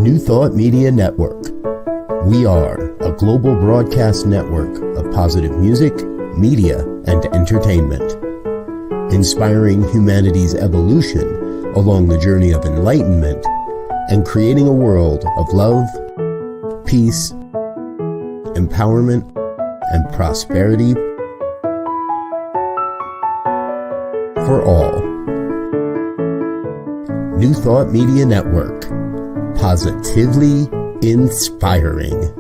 New Thought Media Network. We are a global broadcast network of positive music, media, and entertainment, inspiring humanity's evolution along the journey of enlightenment and creating a world of love, peace, empowerment, and prosperity for all. New Thought Media Network. Positively inspiring.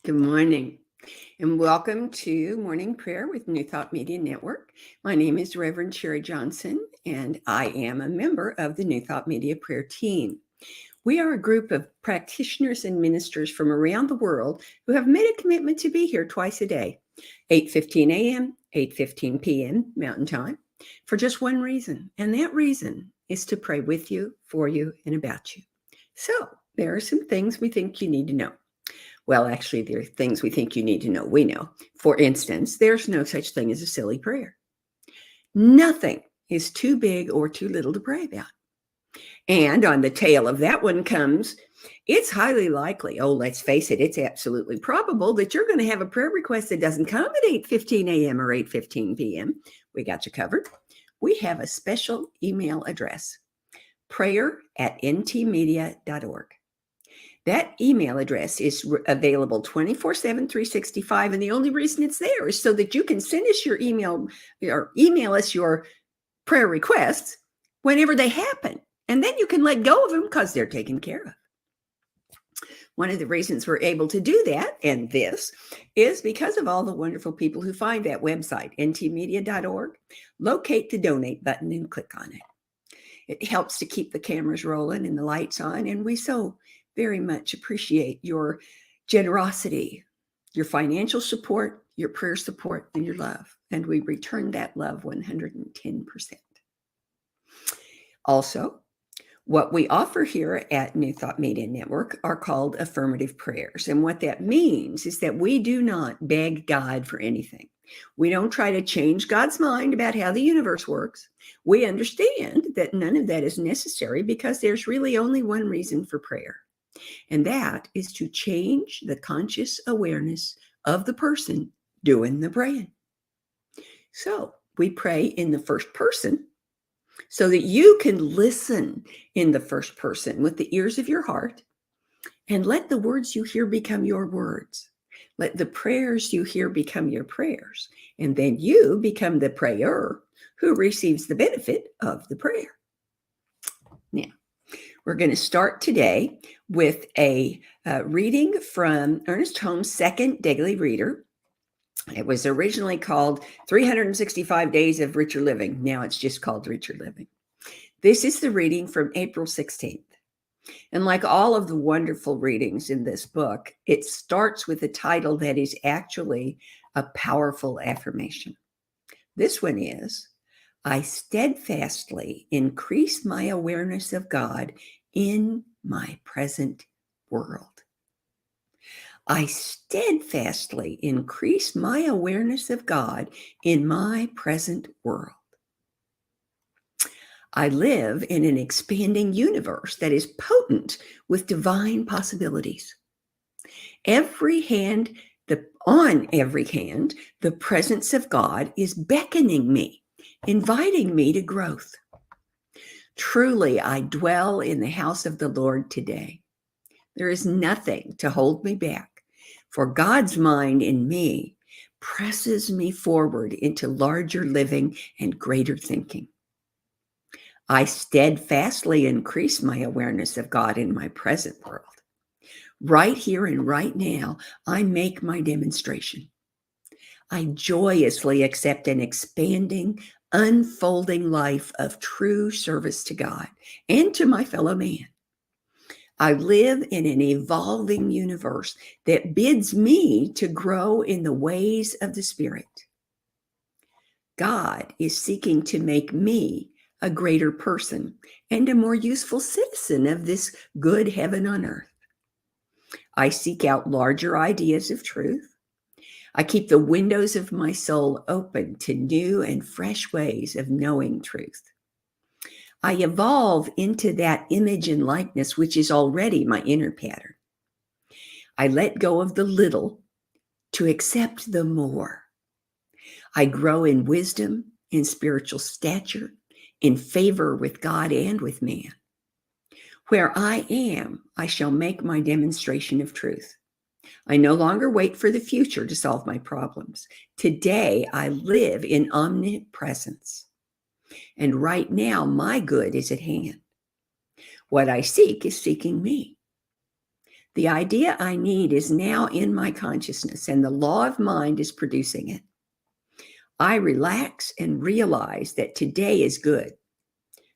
Good morning, and welcome to Morning Prayer with New Thought Media Network. My name is Reverend Sharri Johnson, and I am a member of the New Thought Media Prayer team. We are a group of practitioners and ministers from around the world who have made a commitment to be here twice a day, 8:15 a.m., 8:15 p.m. Mountain Time, for just one reason, and that reason is to pray with you, for you, and about you. So there are some things we think you need to know. Well, actually, there are things we think you need to know. We know. For instance, there's no such thing as a silly prayer. Nothing is too big or too little to pray about. And on the tail of that one comes, it's highly likely, let's face it, it's absolutely probable that you're going to have a prayer request that doesn't come at 8:15 a.m. or 8:15 p.m. We got you covered. We have a special email address, prayer@ntmedia.org. That email address is available 24/7, 365, and the only reason it's there is so that you can send us your email or email us your prayer requests whenever they happen, and then you can let go of them because they're taken care of. One of the reasons we're able to do that, and this, is because of all the wonderful people who find that website, ntmedia.org, locate the donate button and click on it. It helps to keep the cameras rolling and the lights on, and we so very much appreciate your generosity, your financial support, your prayer support, and your love. And we return that love 110%. Also, what we offer here at New Thought Media Network are called affirmative prayers. And what that means is that we do not beg God for anything. We don't try to change God's mind about how the universe works. We understand that none of that is necessary because there's really only one reason for prayer. And that is to change the conscious awareness of the person doing the praying. So we pray in the first person so that you can listen in the first person with the ears of your heart and let the words you hear become your words. Let the prayers you hear become your prayers. And then you become the prayer who receives the benefit of the prayer. Now, we're going to start today with a reading from Ernest Holmes' second daily reader. It was originally called 365 Days of Richer Living. Now it's just called Richer Living. This is the reading from April 16th. And like all of the wonderful readings in this book, it starts with a title that is actually a powerful affirmation. This one is, I steadfastly increase my awareness of God in my present world. I steadfastly increase my awareness of God in my present world. I live in an expanding universe that is potent with divine possibilities. On every hand, the presence of God is beckoning me, inviting me to growth. Truly, I dwell in the house of the Lord today. There is nothing to hold me back, for God's mind in me presses me forward into larger living and greater thinking. I steadfastly increase my awareness of God in my present world. Right here and right now, I make my demonstration. I joyously accept an expanding, unfolding life of true service to God and to my fellow man. I live in an evolving universe that bids me to grow in the ways of the Spirit. God is seeking to make me a greater person and a more useful citizen of this good heaven on earth. I seek out larger ideas of truth. I keep the windows of my soul open to new and fresh ways of knowing truth. I evolve into that image and likeness which is already my inner pattern. I let go of the little to accept the more. I grow in wisdom, in spiritual stature, in favor with God and with man. Where I am, I shall make my demonstration of truth. I no longer wait for the future to solve my problems. Today, I live in omnipresence. And right now, my good is at hand. What I seek is seeking me. The idea I need is now in my consciousness, and the law of mind is producing it. I relax and realize that today is good.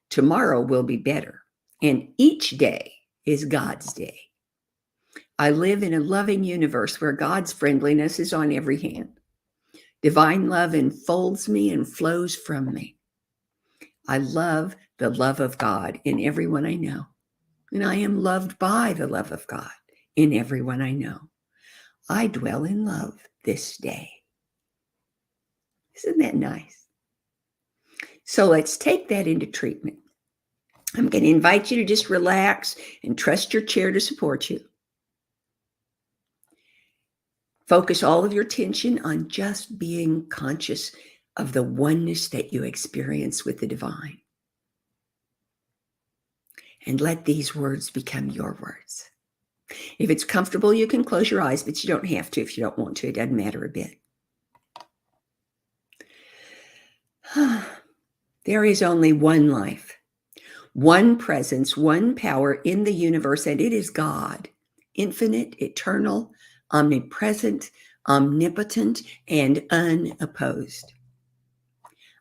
Tomorrow will be better, and each day is God's day. I live in a loving universe where God's friendliness is on every hand. Divine love enfolds me and flows from me. I love the love of God in everyone I know, and I am loved by the love of God in everyone I know. I dwell in love this day. Isn't that nice? So let's take that into treatment. I'm going to invite you to just relax and trust your chair to support you. Focus all of your attention on just being conscious of the oneness that you experience with the divine. And let these words become your words. If it's comfortable, you can close your eyes, but you don't have to if you don't want to. It doesn't matter a bit. There is only one life, one presence, one power in the universe, and it is God, infinite, eternal, omnipresent, omnipotent, and unopposed.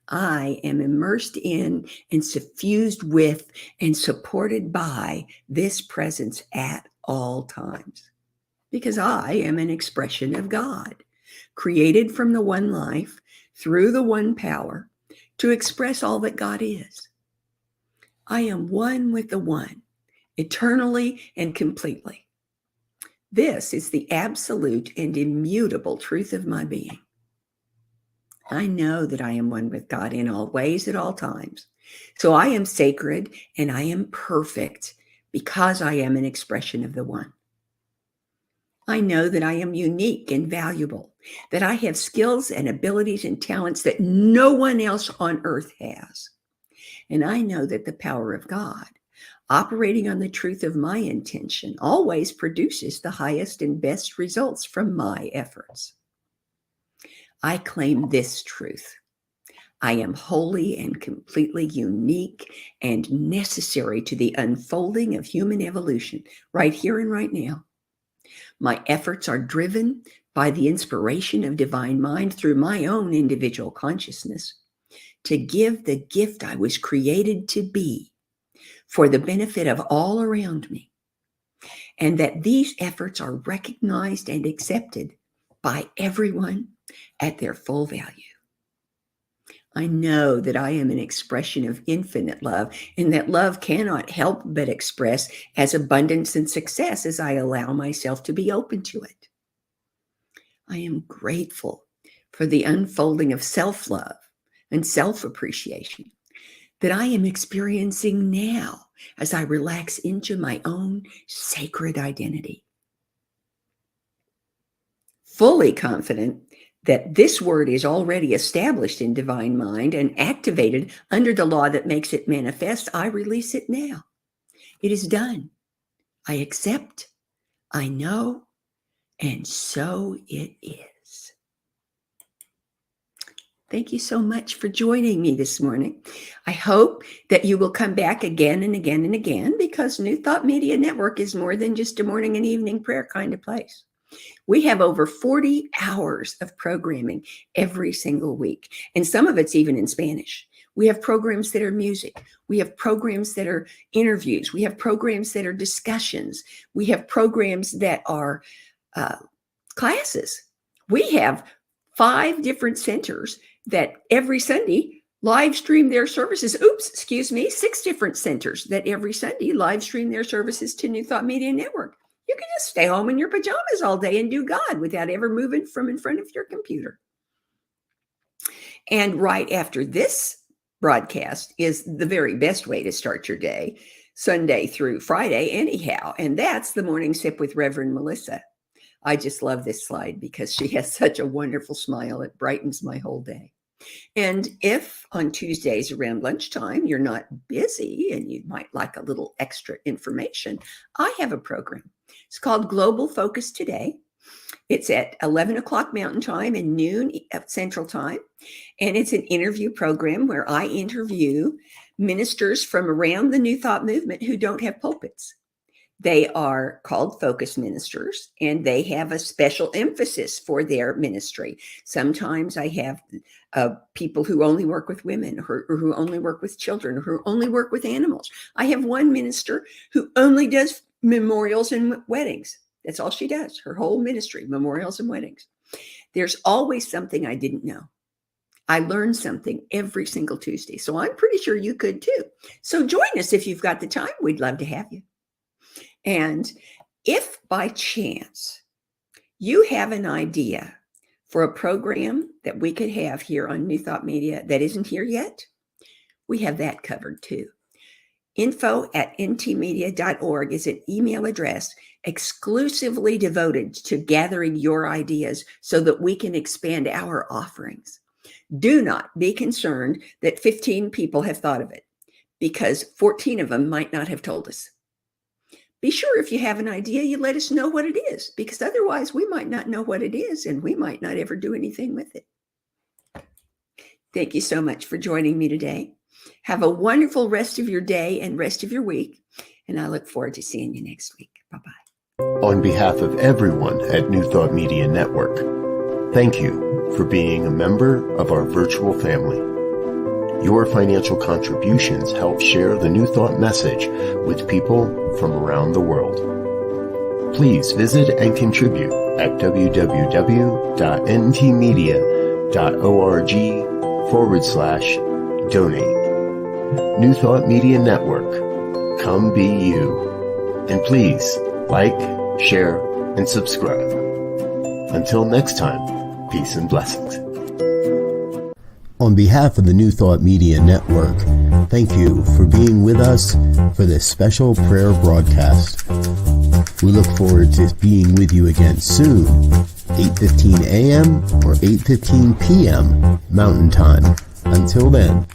I am immersed in and suffused with and supported by this presence at all times, because I am an expression of God, created from the one life through the one power to express all that God is. I am one with the one, eternally and completely. This is the absolute and immutable truth of my being. I know that I am one with God in all ways at all times. So I am sacred and I am perfect because I am an expression of the one. I know that I am unique and valuable, that I have skills and abilities and talents that no one else on earth has. And I know that the power of God, operating on the truth of my intention, always produces the highest and best results from my efforts. I claim this truth. I am wholly and completely unique and necessary to the unfolding of human evolution right here and right now. My efforts are driven by the inspiration of divine mind through my own individual consciousness to give the gift I was created to be for the benefit of all around me, and that these efforts are recognized and accepted by everyone at their full value. I know that I am an expression of infinite love, and that love cannot help but express as abundance and success as I allow myself to be open to it. I am grateful for the unfolding of self-love and self-appreciation that I am experiencing now as I relax into my own sacred identity. fully confident that this word is already established in divine mind and activated under the law that makes it manifest, I release it now. It is done. I accept, I know, and so it is. Thank you so much for joining me this morning. I hope that you will come back again and again and again, because New Thought Media Network is more than just a morning and evening prayer kind of place. We have over 40 hours of programming every single week, and some of it's even in Spanish. We have programs that are music. We have programs that are interviews. We have programs that are discussions. We have programs that are classes. We have 5 different centers that every Sunday live stream their services. 6 different centers that every Sunday live stream their services to New Thought Media Network. You can just stay home in your pajamas all day and do God without ever moving from in front of your computer. And right after this broadcast is the very best way to start your day, Sunday through Friday anyhow. And that's the Morning Sip with Reverend Melissa. I just love this slide because she has such a wonderful smile. It brightens my whole day. And if on Tuesdays around lunchtime you're not busy and you might like a little extra information, I have a program. It's called Global Focus Today. It's at 11 o'clock Mountain Time and noon Central Time. And it's an interview program where I interview ministers from around the New Thought movement who don't have pulpits. They are called focus ministers, and they have a special emphasis for their ministry. Sometimes I have people who only work with women, or who only work with children, or who only work with animals. I have one minister who only does memorials and weddings. That's all she does, her whole ministry, memorials and weddings. There's always something I didn't know. I learn something every single Tuesday. So I'm pretty sure you could too. So join us if you've got the time. We'd love to have you. And if by chance you have an idea for a program that we could have here on New Thought Media that isn't here yet, we have that covered too. info@ntmedia.org is an email address exclusively devoted to gathering your ideas so that we can expand our offerings. Do not be concerned that 15 people have thought of it, because 14 of them might not have told us. Be sure if you have an idea, you let us know what it is, because otherwise we might not know what it is and we might not ever do anything with it. Thank you so much for joining me today. Have a wonderful rest of your day and rest of your week, and I look forward to seeing you next week. Bye-bye. On behalf of everyone at New Thought Media Network, thank you for being a member of our virtual family. Your financial contributions help share the New Thought message with people from around the world. Please visit and contribute at www.ntmedia.org/donate. New Thought Media Network, come be you. And please like, share, and subscribe. Until next time, peace and blessings. On behalf of the New Thought Media Network, thank you for being with us for this special prayer broadcast. We look forward to being with you again soon, 8:15 a.m. or 8:15 p.m. Mountain Time. Until then.